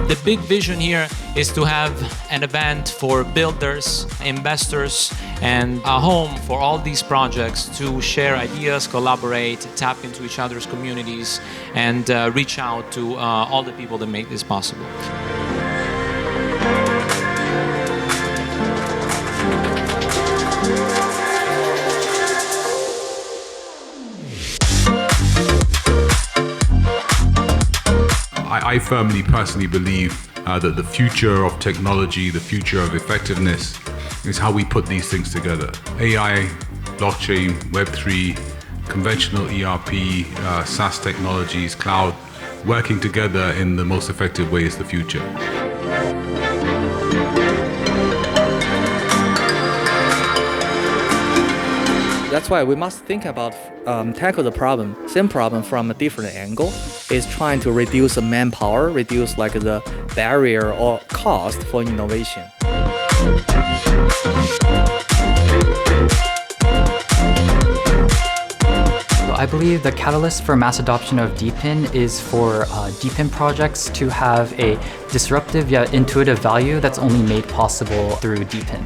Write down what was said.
The big vision here is to have an event for builders, investors, and a home for all these projects to share ideas, collaborate, tap into each other's communities, and reach out to all the people that make this possible. I firmly, personally believe that the future of technology, the future of effectiveness, is how we put these things together. AI, blockchain, Web3, conventional ERP, SaaS technologies, cloud, working together in the most effective way is the future. That's why we must think about tackle the problem, same problem from a different angle, is trying to reduce the manpower, reduce like the barrier or cost for innovation. I believe the catalyst for mass adoption of DePIN is for DePIN projects to have a disruptive yet intuitive value that's only made possible through DePIN.